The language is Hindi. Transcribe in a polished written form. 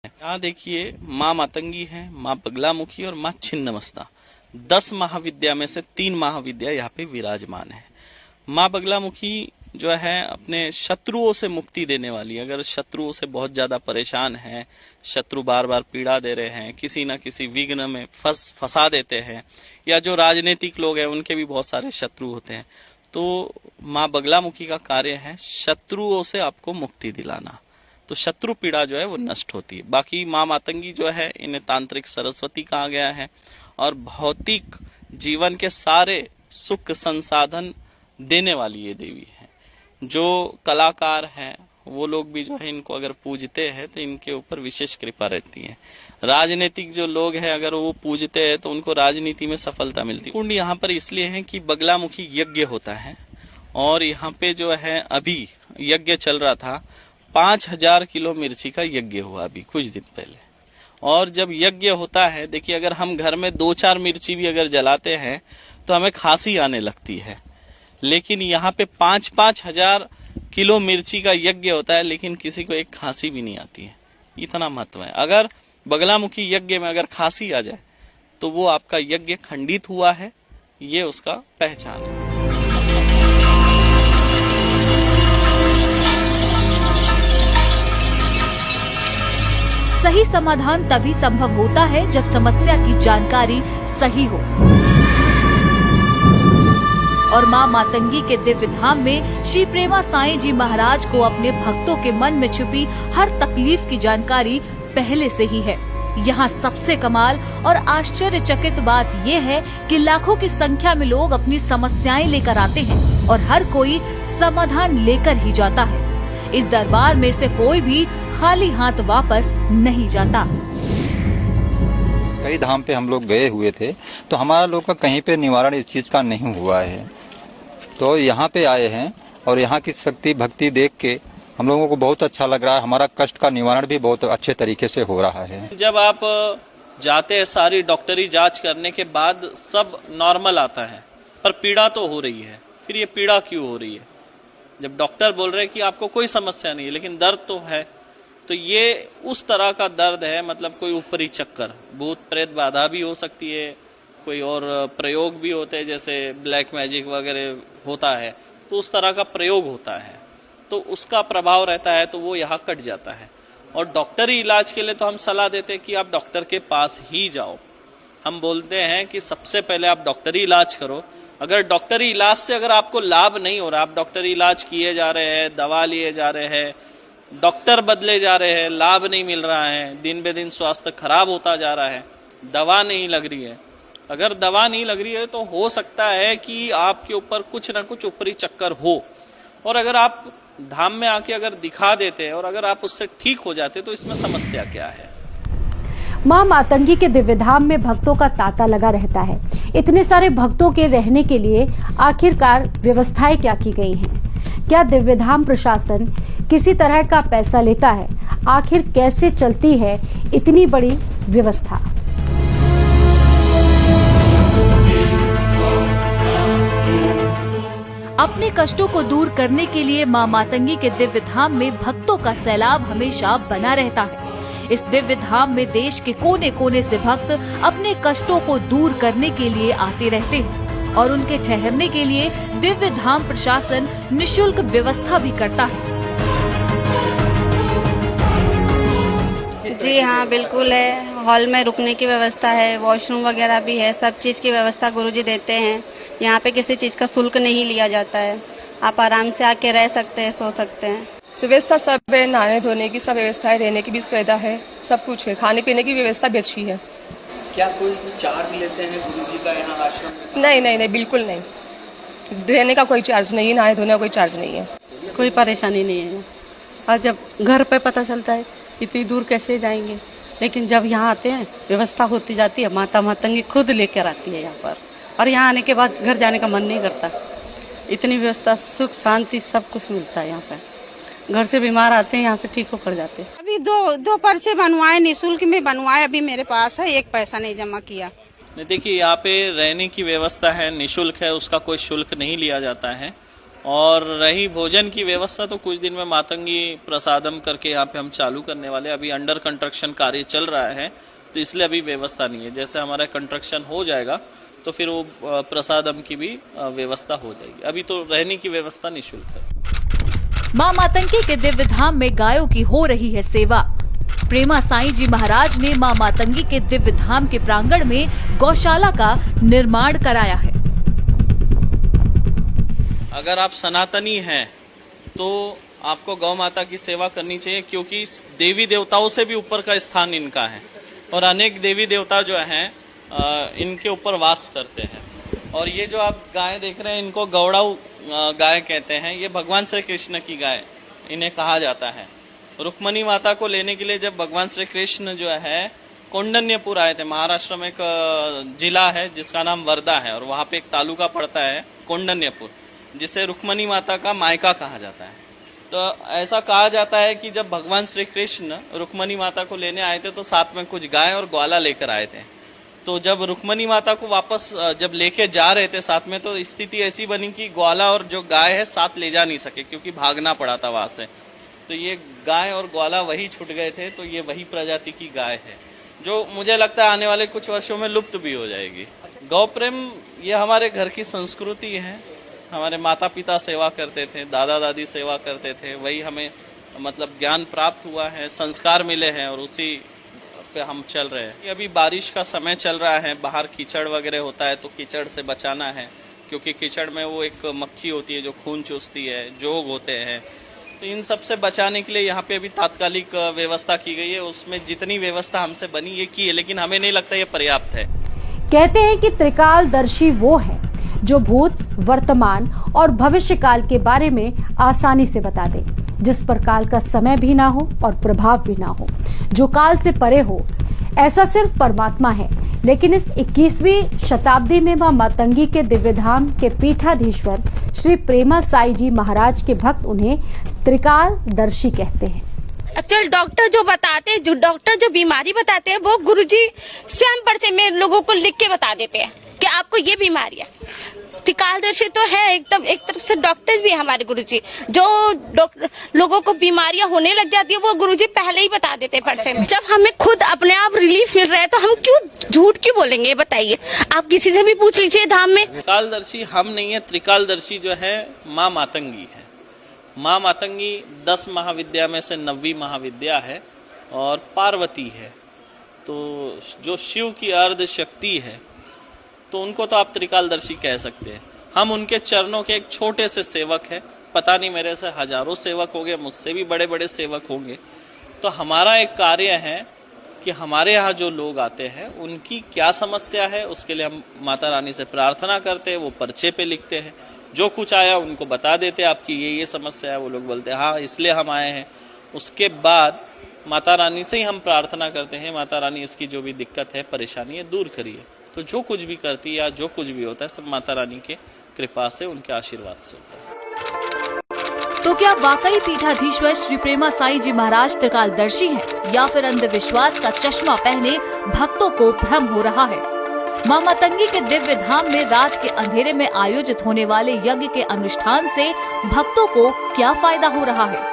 यहाँ देखिए माँ मातंगी है, माँ बगलामुखी और माँ छिन्नमस्ता। 10 महाविद्या में से 3 महाविद्या यहाँ पे विराजमान है। माँ बगलामुखी जो है अपने शत्रुओं से मुक्ति देने वाली। अगर शत्रुओं से बहुत ज्यादा परेशान है, शत्रु बार बार पीड़ा दे रहे हैं, किसी न किसी विघ्न में फंसा देते हैं, या जो राजनीतिक लोग हैं उनके भी बहुत सारे शत्रु होते हैं, तो माँ बगलामुखी का कार्य है शत्रुओं से आपको मुक्ति दिलाना। तो शत्रु पीड़ा जो है वो नष्ट होती है। बाकी माँ मातंगी जो है इन्हें तांत्रिक सरस्वती कहा गया है और भौतिक जीवन के सारे सुख संसाधन देने वाली ये देवी है। जो कलाकार हैं वो लोग भी जो है इनको अगर पूजते हैं तो इनके ऊपर विशेष कृपा रहती है। राजनीतिक जो लोग हैं अगर वो पूजते हैं तो उनको राजनीति में सफलता मिलती है। कुंड यहाँ पर इसलिए है कि बगलामुखी यज्ञ होता है और यहाँ पे जो है अभी यज्ञ चल रहा था। 5000 किलो मिर्ची का यज्ञ हुआ अभी कुछ दिन पहले। और जब यज्ञ होता है, देखिए अगर हम घर में 2-4 मिर्ची भी अगर जलाते हैं तो हमें खांसी आने लगती है, लेकिन यहाँ पे 5-5 हजार किलो मिर्ची का यज्ञ होता है लेकिन किसी को एक खांसी भी नहीं आती है। इतना महत्व है। अगर बगलामुखी यज्ञ में अगर खांसी आ जाए तो वो आपका यज्ञ खंडित हुआ है, ये उसका पहचान है। सही समाधान तभी संभव होता है जब समस्या की जानकारी सही हो। और माँ मातंगी के दिव्य धाम में श्री प्रेमा साईं जी महाराज को अपने भक्तों के मन में छुपी हर तकलीफ की जानकारी पहले से ही है। यहाँ सबसे कमाल और आश्चर्यचकित बात ये है कि लाखों की संख्या में लोग अपनी समस्याएं लेकर आते हैं और हर कोई समाधान लेकर ही जाता है। इस दरबार में से कोई भी खाली हाथ वापस नहीं जाता। कई धाम पे हम लोग गए हुए थे तो हमारा लोग का कहीं पे निवारण इस चीज का नहीं हुआ है, तो यहाँ पे आए हैं और यहाँ की शक्ति भक्ति देख के हम लोगों को बहुत अच्छा लग रहा है। हमारा कष्ट का निवारण भी बहुत अच्छे तरीके से हो रहा है। जब आप जाते हैं सारी डॉक्टरी जांच करने के बाद सब नॉर्मल आता है, पर पीड़ा तो हो रही है। फिर ये पीड़ा क्यों हो रही है? जब डॉक्टर बोल रहे हैं कि आपको कोई समस्या नहीं है लेकिन दर्द तो है, तो ये उस तरह का दर्द है, मतलब कोई ऊपरी चक्कर, भूत प्रेत बाधा भी हो सकती है, कोई और प्रयोग भी होते हैं जैसे ब्लैक मैजिक वगैरह होता है, तो उस तरह का प्रयोग होता है तो उसका प्रभाव रहता है, तो वो यहाँ कट जाता है। और डॉक्टरी इलाज के लिए तो हम सलाह देते हैं कि आप डॉक्टर के पास ही जाओ। हम बोलते हैं कि सबसे पहले आप डॉक्टरी इलाज करो। अगर डॉक्टरी इलाज से अगर आपको लाभ नहीं हो रहा, आप डॉक्टरी इलाज किए जा रहे हैं, दवा लिए जा रहे हैं, डॉक्टर बदले जा रहे हैं, लाभ नहीं मिल रहा है, दिन बे दिन स्वास्थ्य खराब होता जा रहा है, दवा नहीं लग रही है, अगर दवा नहीं लग रही है तो हो सकता है कि आपके ऊपर कुछ ना कुछ ऊपरी चक्कर हो। और अगर आप धाम में आके अगर दिखा देते हैं और अगर आप उससे ठीक हो जाते तो इसमें समस्या क्या है? माँ मातंगी के दिव्य धाम में भक्तों का तांता लगा रहता है। इतने सारे भक्तों के रहने के लिए आखिरकार व्यवस्थाएं क्या की गई हैं? क्या दिव्य धाम प्रशासन किसी तरह का पैसा लेता है? आखिर कैसे चलती है इतनी बड़ी व्यवस्था? अपने कष्टों को दूर करने के लिए माँ मातंगी के दिव्य धाम में भक्तों का सैलाब हमेशा बना रहता है। इस दिव्य धाम में देश के कोने कोने से भक्त अपने कष्टों को दूर करने के लिए आते रहते हैं और उनके ठहरने के लिए दिव्य धाम प्रशासन निशुल्क व्यवस्था भी करता है। जी हाँ, बिल्कुल है। हॉल में रुकने की व्यवस्था है, वॉशरूम वगैरह भी है, सब चीज़ की व्यवस्था गुरुजी देते हैं। यहाँ पे किसी चीज़ का शुल्क नहीं लिया जाता है। आप आराम से आके रह सकते हैं, सो सकते हैं। व्यवस्था सब है, नहाने धोने की सब व्यवस्था है, रहने की भी सुविधा है, सब कुछ है, खाने पीने की व्यवस्था भी अच्छी है। क्या कोई चार्ज लेते हैं गुरुजी का यहाँ आश्रम? नहीं नहीं नहीं, बिल्कुल नहीं। रहने का कोई चार्ज नहीं है, नहाने धोने का कोई चार्ज नहीं है, कोई परेशानी नहीं है। और जब घर पे पता चलता है इतनी दूर कैसे जाएंगे, लेकिन जब यहाँ आते हैं व्यवस्था होती जाती है। माता मातंगी खुद लेकर आती है यहाँ पर, और यहाँ आने के बाद घर जाने का मन नहीं करता। इतनी व्यवस्था, सुख शांति सब कुछ मिलता है यहाँ पे। घर से बीमार आते हैं, यहाँ से ठीक होकर जाते हैं। अभी दो पर्चे बनवाए, निःशुल्क में बनवाए, अभी मेरे पास है, एक पैसा नहीं जमा किया। देखिए यहाँ पे रहने की व्यवस्था है, निःशुल्क है, उसका कोई शुल्क नहीं लिया जाता है। और रही भोजन की व्यवस्था, तो कुछ दिन में मातंगी प्रसादम करके यहाँ पे हम चालू करने वाले। अभी अंडर कंस्ट्रक्शन कार्य चल रहा है, तो इसलिए अभी व्यवस्था नहीं है। जैसे हमारा कंस्ट्रक्शन हो जाएगा तो फिर वो प्रसादम की भी व्यवस्था हो जाएगी। अभी तो रहने की व्यवस्था निःशुल्क है। मां मातंगी के दिव्य धाम में गायों की हो रही है सेवा। प्रेमा साईं जी महाराज ने मां मातंगी के दिव्य धाम के प्रांगण में गौशाला का निर्माण कराया है। अगर आप सनातनी हैं तो आपको गौ माता की सेवा करनी चाहिए, क्योंकि देवी देवताओं से भी ऊपर का स्थान इनका है और अनेक देवी देवता जो हैं इनके ऊपर वास करते हैं। और ये जो आप गाय देख रहे हैं, इनको गौड़ाऊ गाय कहते हैं। ये भगवान श्री कृष्ण की गाय इन्हें कहा जाता है। रुक्मणी माता को लेने के लिए जब भगवान श्री कृष्ण जो है कौंडन्यपुर आए थे, महाराष्ट्र में एक जिला है जिसका नाम वर्धा है, और वहां पे एक तालुका पड़ता है कौंडन्यपुर, जिसे रुक्मणी माता का मायका कहा जाता है। तो ऐसा कहा जाता है कि जब भगवान श्री कृष्ण रुक्मणी माता को लेने आए थे तो साथ में कुछ गाय और ग्वाला लेकर आए थे। तो जब रुक्मणी माता को वापस जब लेके जा रहे थे साथ में, तो स्थिति ऐसी बनी कि ग्वाला और जो गाय है साथ ले जा नहीं सके, क्योंकि भागना पड़ा था वहां से। तो ये गाय और ग्वाला वही छूट गए थे। तो ये वही प्रजाति की गाय है जो मुझे लगता है आने वाले कुछ वर्षों में लुप्त भी हो जाएगी। गौ प्रेम ये हमारे घर की संस्कृति है। हमारे माता पिता सेवा करते थे, दादा दादी सेवा करते थे, वही हमें मतलब ज्ञान प्राप्त हुआ है, संस्कार मिले हैं और उसी पे हम चल रहे हैं। अभी बारिश का समय चल रहा है, बाहर कीचड़ वगैरह होता है, तो कीचड़ से बचाना है, क्योंकि कीचड़ में वो एक मक्खी होती है जो खून चूसती है, जोग होते हैं। तो इन सब से बचाने के लिए यहाँ पे अभी तात्कालिक व्यवस्था की गई है। उसमें जितनी व्यवस्था हमसे बनी ये की है, लेकिन हमें नहीं लगता ये पर्याप्त है। कहते हैं कि त्रिकालदर्शी वो है जो भूत, वर्तमान और भविष्य काल के बारे में आसानी से बता दे, जिस पर काल का समय भी ना हो और प्रभाव भी ना हो, जो काल से परे हो। ऐसा सिर्फ परमात्मा है। लेकिन इस 21वीं शताब्दी में मां मातंगी के दिव्य धाम के पीठाधीश्वर श्री प्रेमा साई जी महाराज के भक्त उन्हें त्रिकालदर्शी कहते हैं। एक्चुअल डॉक्टर जो बीमारी बताते हैं वो गुरुजी स्वयं पर्चे में लोगों को लिख के बता देते हैं कि आपको ये बीमारी है। त्रिकालदर्शी तो है एकदम, एक तरफ से डॉक्टर्स भी है हमारे गुरुजी। जो लोगों को बीमारियां होने लग जाती है वो गुरुजी पहले ही बता देते हैं पर्चे में। जब हमें खुद अपने आप रिलीफ मिल रहा है तो हम क्यों झूठ क्यों बोलेंगे, बताइए। आप किसी से भी पूछ लीजिए धाम में। त्रिकालदर्शी हम नहीं है, त्रिकालदर्शी जो है माँ मातंगी है। माँ मातंगी 10 महाविद्या में से 9वीं महाविद्या है और पार्वती है। तो जो शिव की अर्ध शक्ति है तो उनको तो आप त्रिकालदर्शी कह सकते हैं। हम उनके चरणों के एक छोटे से सेवक हैं। पता नहीं मेरे से हजारों सेवक होंगे, मुझसे भी बड़े बड़े सेवक होंगे। तो हमारा एक कार्य है कि हमारे यहाँ जो लोग आते हैं उनकी क्या समस्या है, उसके लिए हम माता रानी से प्रार्थना करते हैं। वो पर्चे पे लिखते हैं, जो कुछ आया उनको बता देते हैं, आपकी ये समस्या है। वो लोग बोलते हैं हाँ इसलिए हम आए हैं। उसके बाद माता रानी से ही हम प्रार्थना करते हैं, माता रानी इसकी जो भी दिक्कत है, परेशानी है, दूर करिए। तो जो कुछ भी करती है या जो कुछ भी होता है सब माता रानी के कृपा से, उनके आशीर्वाद से होता है। तो क्या वाकई पीठाधीश्वर श्री प्रेमा साई जी महाराज त्रिकालदर्शी हैं या फिर अंधविश्वास का चश्मा पहने भक्तों को भ्रम हो रहा है? मां मातंगी के दिव्य धाम में रात के अंधेरे में आयोजित होने वाले यज्ञ के अनुष्ठान से भक्तों को क्या फायदा हो रहा है?